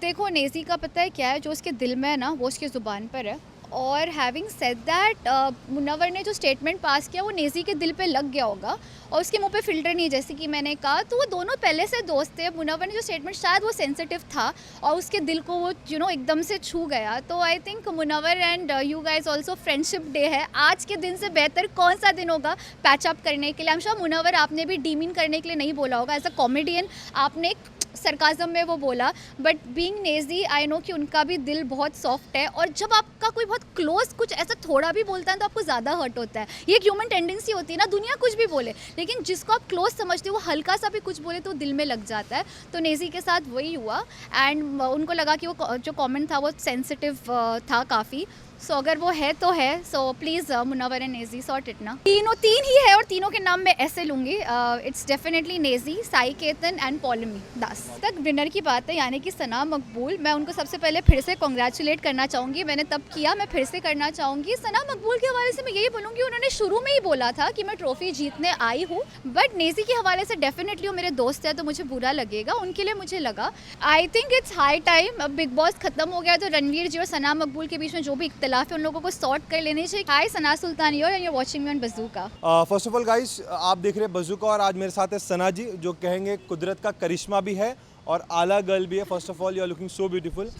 देखो नेज़ी का पता है क्या है, जो उसके दिल में है ना वो उसकी ज़ुबान पर है। और हैविंग सेड दैट मुनव्वर ने जो स्टेटमेंट पास किया वो नेज़ी के दिल पे लग गया होगा और उसके मुंह पे फ़िल्टर नहीं, जैसे कि मैंने कहा। तो वो दोनों पहले से दोस्त थे। मुनव्वर ने जो स्टेटमेंट, शायद वो सेंसिटिव था और उसके दिल को वो एकदम से छू गया। तो I think Munawar and you guys also, friendship day है। आज के दिन से बेहतर कौन सा दिन होगा पैच अप करने के लिए। आई एम श्योर मुनव्वर आपने भी डीमीन करने के लिए नहीं बोला होगा, एज अ कॉमेडियन आपने सरकाज़म में वो बोला, बट बीइंग नेज़ी आई नो कि उनका भी दिल बहुत सॉफ्ट है। और जब आपका कोई बहुत क्लोज कुछ ऐसा थोड़ा भी बोलता है तो आपको ज़्यादा हर्ट होता है। ये एक ह्यूमन टेंडेंसी होती है ना, दुनिया कुछ भी बोले लेकिन जिसको आप क्लोज समझते हो वो हल्का सा भी कुछ बोले तो दिल में लग जाता है। तो नेज़ी के साथ वही हुआ एंड उनको लगा कि वो जो कमेंट था वो सेंसिटिव था काफ़ी। सो अगर वो है तो है। So please Munawar and Naezy sort it ना। तीन ही है और तीनों के नाम मैं ऐसे लूँगी। It's definitely Naezy, Sai Ketan and Paulomi Das. तक विनर की बात है, यानी कि सना मकबूल। मैं उनको सबसे पहले फिर से कॉन्ग्रेचुलेट करना चाहूँगी। मैंने तब किया, मैं फिर से करना चाहूँगी। सना मकबूल के हवाले से मैं यही बोलूँगी, उन्होंने शुरू में ही बोला था कि मैं ट्रॉफी जीतने आई हूँ, बट नेज़ी के हवाले से डेफिनेटली वो मेरे दोस्त है तो मुझे बुरा लगेगा। उनके लिए मुझे लगा I think it's high time, अब बिग बॉस खत्म हो गया तो रणवीर जी और सना मकबूल के बीच में जो भी इख्तिलाफ है उन लोगों को सॉर्ट कर लेने चाहिए। हाय सना सुल्तानी और you are watching me on Bazooka. First of all guys, आप देख रहे हैं बज़ूका और आज मेरे साथ है सना जी, जो कहेंगे कुदरत का करिश्मा भी है और आला गर्ल भी है। First of all you are looking so beautiful.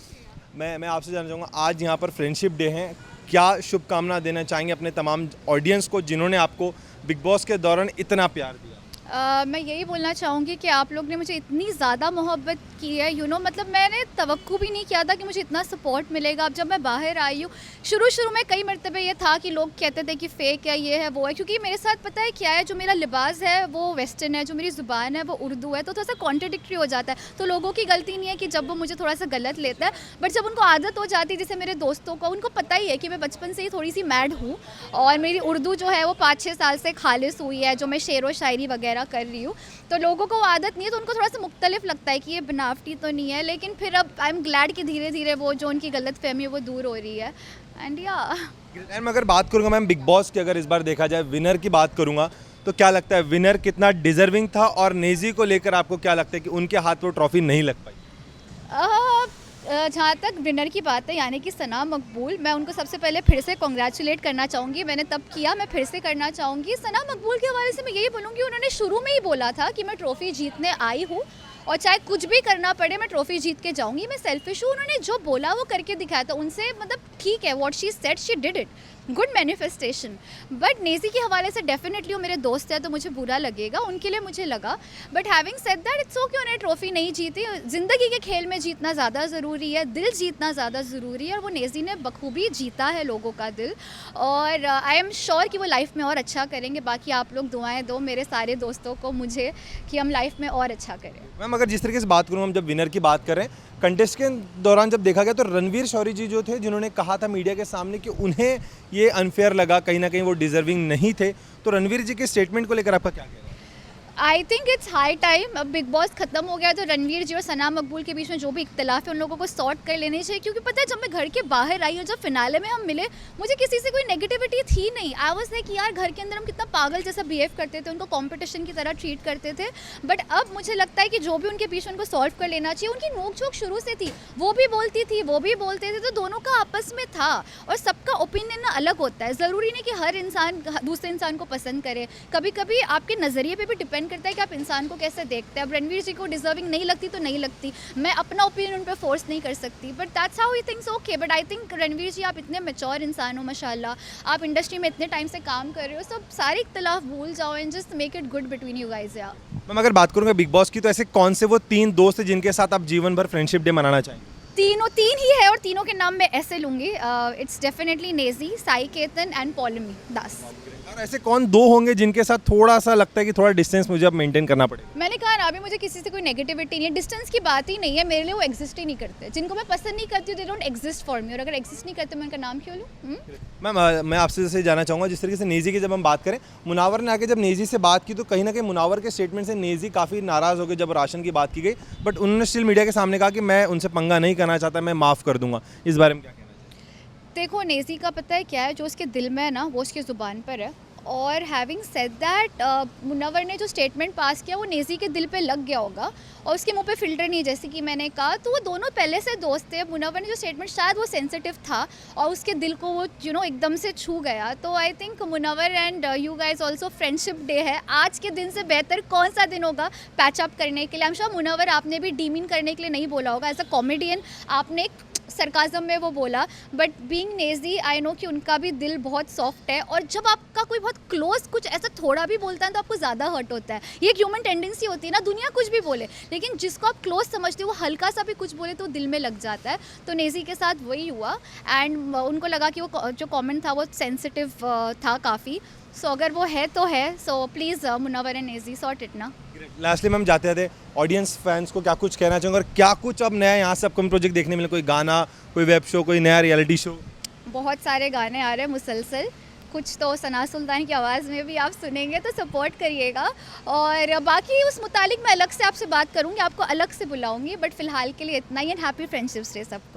मैं आपसे जानना चाहूँगा, आज यहाँ पर फ्रेंडशिप डे है, क्या शुभकामना देना चाहेंगे अपने तमाम ऑडियंस को जिन्होंने आपको बिग बॉस के दौरान इतना प्यार दिया? मैं यही बोलना चाहूँगी कि आप लोग ने मुझे इतनी ज़्यादा मोहब्बत की है, मतलब मैंने तवक्कु भी नहीं किया था कि मुझे इतना सपोर्ट मिलेगा। अब जब मैं बाहर आई हूँ, शुरू में कई मरतबे ये था कि लोग कहते थे कि फ़ेक है, ये है, वो है, क्योंकि मेरे साथ पता है क्या है, जो मेरा लिबास है वो वेस्टर्न है, जो मेरी ज़ुबान है वो उर्दू है, तो थोड़ा सा कॉन्ट्रडिक्टरी हो जाता है। तो लोगों की गलती नहीं है कि जब वो मुझे थोड़ा सा गलत लेता है, बट जब उनको आदत हो जाती है, जैसे मेरे दोस्तों को, उनको पता ही है कि मैं बचपन से ही थोड़ी सी मैड हूँ और मेरी उर्दू जो है वो 5-6 साल से खालिस हुई है, जो मैं शेर व शायरी वगैरह कर रही हूँ। तो लोगों को आदत नहीं है, तो उनको थोड़ा सा मुख्तलिफ लगता है कि ये बनावटी तो नहीं है, लेकिन फिर अब आई एम ग्लैड कि धीरे धीरे वो जो उनकी गलत फहमी है वो दूर हो रही है। एंड या मैं अगर बात करूँगा मैम बिग बॉस की, अगर इस बार देखा जाए विनर की बात करूँगा, तो क्या लगता है विनर कितना डिजर्विंग था? और नेज़ी को लेकर आपको क्या लगता है कि उनके हाथ वो ट्रॉफी नहीं लग पाई? जहाँ तक विनर की बात है, यानी कि सना मकबूल, मैं उनको सबसे पहले फिर से कॉन्ग्रेचुलेट करना चाहूँगी। मैंने तब किया, मैं फिर से करना चाहूँगी। सना मकबूल के हवाले से मैं यही बोलूँगी, उन्होंने शुरू में ही बोला था कि मैं ट्रॉफी जीतने आई हूँ और चाहे कुछ भी करना पड़े मैं ट्रॉफी जीत के जाऊँगी। मैं सेल्फिश हूँ, उन्होंने जो बोला वो करके दिखाया था। उनसे ठीक है, what she said she did it, good manifestation. But Naezy के हवाले से डेफिनेटली वो मेरे दोस्त है तो मुझे बुरा लगेगा, उनके लिए मुझे लगा। But having said that it's okay, उन्हें ट्रॉफी नहीं जीती। ज़िंदगी के खेल में जीतना ज़्यादा ज़रूरी है, दिल जीतना ज़्यादा ज़रूरी है, और वो नेज़ी ने बखूबी जीता है लोगों का दिल। और आई एम श्योर कि वो लाइफ में और अच्छा करेंगे। बाकी आप लोग दुआएं दो मेरे सारे दोस्तों को, मुझे, कि हम लाइफ में और अच्छा करें। मैम अगर जिस तरीके से बात करूँ, हम जब विनर की बात करें, कंटेस्ट के दौरान जब देखा गया तो रणवीर शौरी जी जो थे, जिन्होंने कहा था मीडिया के सामने कि उन्हें ये अनफेयर लगा, कहीं ना कहीं वो डिजर्विंग नहीं थे, तो रणवीर जी के स्टेटमेंट को लेकर आपका क्या कहना है? I think it's high time, अब बिग बॉस खत्म हो गया तो रणवीर जी और सना मकबूल के बीच में जो भी इख्तिलाफ है उन लोगों को सॉर्ट कर लेने चाहिए। क्योंकि पता है, जब मैं घर के बाहर आई और जब फिनाले में हम मिले, मुझे किसी से कोई नेगेटिविटी थी नहीं। आई वाज लाइक यार, घर के अंदर हम कितना पागल जैसा बिहेव करते थे, उनको कॉम्पिटिशन की तरह ट्रीट करते थे। बट अब मुझे लगता है कि जो भी उनके बीच में उनको सॉल्व कर लेना चाहिए। उनकी नोक झोंक शुरू से थी, वो भी बोलती थी, वो भी बोलते थे, तो दोनों का आपस में था। और सबका ओपिनियन ना अलग होता है, ज़रूरी नहीं कि हर इंसान दूसरे इंसान को पसंद करे। कभी कभी आपके नज़रिए पर भी डिपेंड करता है कि आप इंसान को कैसे देखते हैं। अब रणवीर जी को डिजर्विंग नहीं लगती तो नहीं लगती, मैं अपना ओपिनियन उन पर फोर्स नहीं कर सकती, but that's how he thinks okay. But I think Ranveer ji, आप इतने मैच्योर इंसान हो माशाल्लाह, आप इंडस्ट्री में इतने टाइम से काम कर रहे हो, सब सारे इख्तिलाफ भूल जाओ and just make it good between you guys. या मैम अगर बात करूँगा बिग बॉस की, तो ऐसे कौन से वो 3 दोस्त हैं जिनके साथ आप जीवन भर फ्रेंडशिप डे मनाना चाहेंगे? तीन ही है और तीनों के नाम मैं ऐसे लूँगी। It's definitely Naezy, Sai Ketan and Paulomi Das. और ऐसे कौन 2 होंगे जिनके साथ थोड़ा सा लगता है कि थोड़ा डिस्टेंस मुझे अब मेंटेन करना पड़ेगा? मैंने कहा ना, अभी मुझे किसी से कोई नेगेटिविटी नहीं है, डिस्टेंस की बात ही नहीं है, मेरे लिए वो एग्जिस्ट ही नहीं करते। जिनको मैं पसंद नहीं करती हूँ, they don't exist for me, और अगर एग्जिस्ट नहीं करते मैं उनका नाम क्यों लूँ? मैम मैं आपसे जैसे जानना चाहूँगा, जिस तरीके से नेज़ी की जब हम बात करें, मुनावर ने आके जब नेज़ी से बात की, तो कहीं ना कहीं मुनावर के स्टेटमेंट से नेज़ी काफ़ी नाराज़ हो गए जब राशन की बात की गई, बट उन्होंने स्टिल मीडिया के सामने कहा कि मैं उनसे पंगा नहीं करना चाहता, मैं माफ़ कर दूंगा। इस बारे में क्या कहना चाहिए? देखो नेज़ी का पता है क्या है, जो उसके दिल में है ना वो उसकी ज़ुबान पर है। और हैविंग सेड दैट मुनव्वर ने जो स्टेटमेंट पास किया वो नेज़ी के दिल पे लग गया होगा और उसके मुंह पे फ़िल्टर नहीं, जैसे कि मैंने कहा। तो वो दोनों पहले से दोस्त थे। मुनव्वर ने जो स्टेटमेंट, शायद वो सेंसिटिव था और उसके दिल को वो एकदम से छू गया। तो I think Munawar and you guys also, friendship day है। आज के दिन से बेहतर कौन सा दिन होगा पैचअप करने के लिए। आई एम श्योर मुनव्वर, आपने भी डीमीन करने के लिए नहीं बोला होगा, एज अ कॉमेडियन आपने एक सरकाज़म में वो बोला, बट बीइंग नेज़ी आई नो कि उनका भी दिल बहुत सॉफ्ट है। और जब आपका कोई बहुत क्लोज कुछ ऐसा थोड़ा भी बोलता है तो आपको ज़्यादा हर्ट होता है। ये एक ह्यूमन टेंडेंसी होती है ना, दुनिया कुछ भी बोले, लेकिन जिसको आप क्लोज समझते हो वो हल्का सा भी कुछ बोले तो दिल में लग जाता है। तो नेज़ी के साथ वही हुआ एंड उनको लगा कि वो जो कमेंट था वो सेंसिटिव था काफ़ी। सो अगर वो है तो है, so please Munawar and Naezy sort it ना। लास्टली मैम जाते थे ऑडियंस फैंस को क्या कुछ कहना चाहूँगा, और क्या कुछ अब नया यहाँ से अपकमिंग प्रोजेक्ट देखने मिले, कोई गाना, कोई वेब शो, कोई नया रियलिटी शो? बहुत सारे गाने आ रहे हैं मुसलसल, कुछ तो सना सुल्तान की आवाज़ में भी आप सुनेंगे, तो सपोर्ट करिएगा। और बाकी उस मुतालिक मैं अलग से आपसे बात करूँगी, आपको अलग से बुलाऊँगी, बट फ़िलहाल के लिए इतना ही। एंड हैप्पी फ्रेंडशिप्स डे सबको।